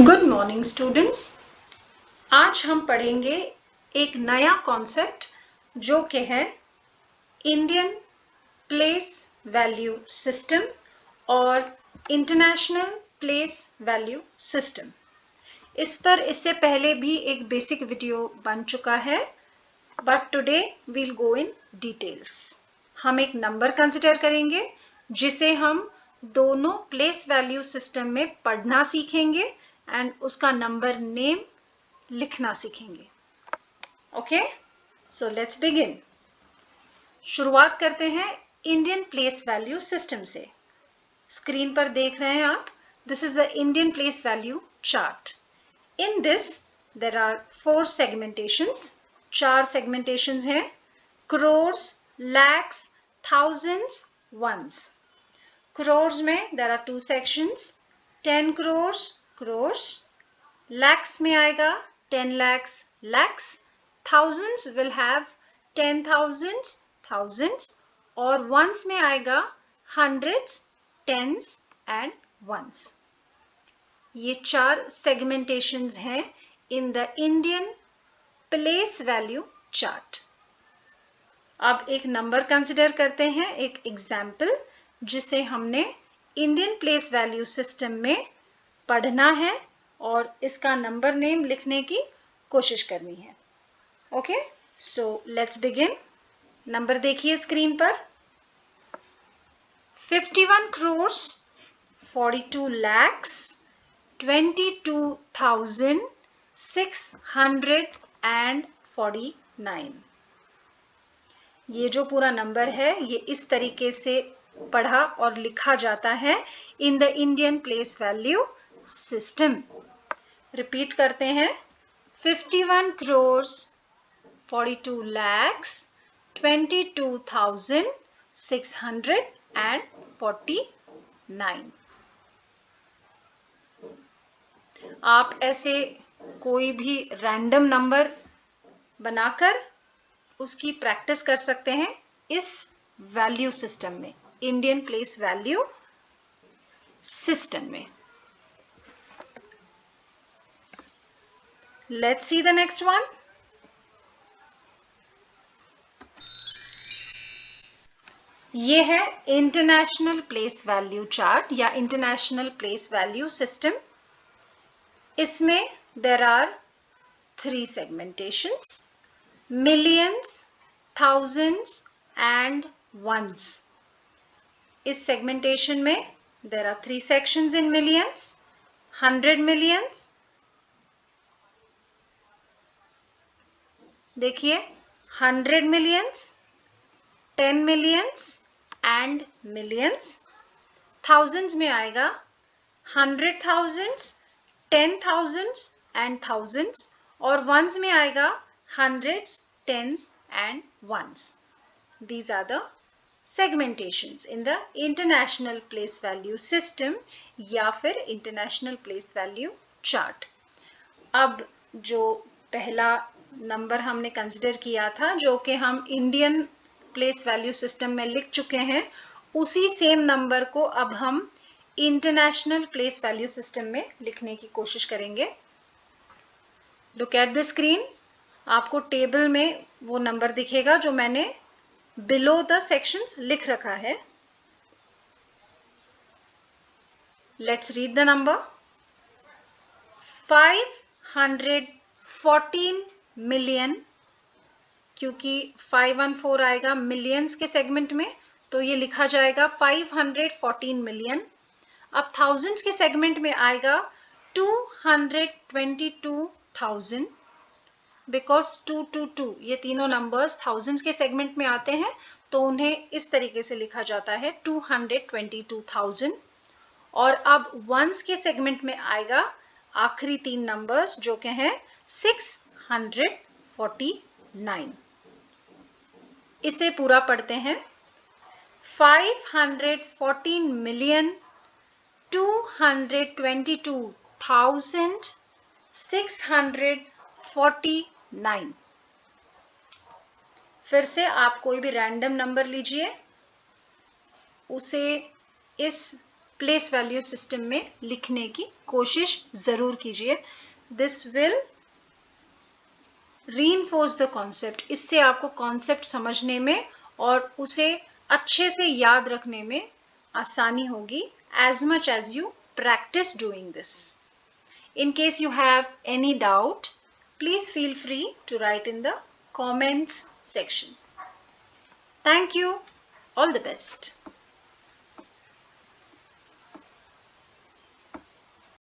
Good morning students. आज हम पढ़ेंगे एक नया कॉन्सेप्ट जो कि है इंडियन प्लेस वैल्यू सिस्टम और इंटरनेशनल प्लेस वैल्यू सिस्टम। इस पर इससे पहले भी एक बेसिक वीडियो बन चुका है, but today we'll go in details. हम एक नंबर कंसिडर करेंगे जिसे हम दोनों प्लेस वैल्यू सिस्टम में पढ़ना सीखेंगे एंड उसका नंबर नेम लिखना सीखेंगे। Okay, so let's begin. शुरुआत करते हैं इंडियन प्लेस वैल्यू सिस्टम से। स्क्रीन पर देख रहे हैं आप, this is the Indian place value chart. In this there are 4 segmentations. 4 segmentations हैं, crores, lakhs, thousands, ones. Crores में there are 2 sections, 10 crores, crores. Lakhs में आएगा 10 lakhs, lakhs. Thousands will have 10,000s, thousands. और ones में आएगा hundreds, tens and ones. ये 4 segmentations हैं in the Indian place value chart. अब एक नंबर कंसिडर करते हैं, एक एग्जाम्पल जिसे हमने इंडियन प्लेस वैल्यू सिस्टम में पढ़ना है और इसका नंबर नेम लिखने की कोशिश करनी है। Okay, so let's begin. Number देखिए स्क्रीन पर, 51 crores, 42 lakhs, 22,649। ये जो पूरा नंबर है ये इस तरीके से पढ़ा और लिखा जाता है in the Indian place value system. Repeat करते हैं, 51 crores, 42 lakhs, 22,649। आप ऐसे कोई भी रैंडम नंबर बनाकर उसकी प्रैक्टिस कर सकते हैं इस वैल्यू सिस्टम में, इंडियन प्लेस वैल्यू सिस्टम में। Let's see the next one. ये है इंटरनेशनल प्लेस वैल्यू चार्ट या इंटरनेशनल प्लेस वैल्यू सिस्टम। इसमें there are 3 segmentations, millions, thousands and ones. इस segmentation में there are 3 sections in millions, 100 millions. देखिए 100 millions, 10 millions and millions. Thousands में आएगा 100 thousands, 10 thousands and thousands. और ones में आएगा hundreds, tens and ones. These are the segmentations in the international place value system या फिर international place value chart. अब जो पहला नंबर हमने कंसिडर किया था जो कि हम इंडियन प्लेस वैल्यू सिस्टम में लिख चुके हैं, उसी सेम नंबर को अब हम इंटरनेशनल प्लेस वैल्यू सिस्टम में लिखने की कोशिश करेंगे। लुक एट द स्क्रीन, आपको टेबल में वो नंबर दिखेगा जो मैंने बिलो द सेक्शंस लिख रखा है। Let's read the number, 514 million, क्योंकि 514 आएगा मिलियंस के सेगमेंट में तो ये लिखा जाएगा 514 मिलियन। अब थाउजेंड्स के सेगमेंट में आएगा 222,000, बिकॉज 222 ये तीनों नंबर्स थाउजेंड्स के सेगमेंट में आते हैं तो उन्हें इस तरीके से लिखा जाता है 222,000। और अब वंस के सेगमेंट में आएगा आखिरी 3 नंबर्स जो कि हैं 649। इसे पूरा पढ़ते हैं, 514 मिलियन 222,649। फिर से आप कोई भी रैंडम नंबर लीजिए, उसे इस प्लेस वैल्यू सिस्टम में लिखने की कोशिश ज़रूर कीजिए. This will reinforce the concept. इससे आपको कॉन्सेप्ट समझने में और उसे अच्छे से याद रखने में आसानी होगी, as much as you practice doing this. In case you have any doubt, please feel free to write in the comments section. Thank you. All the best.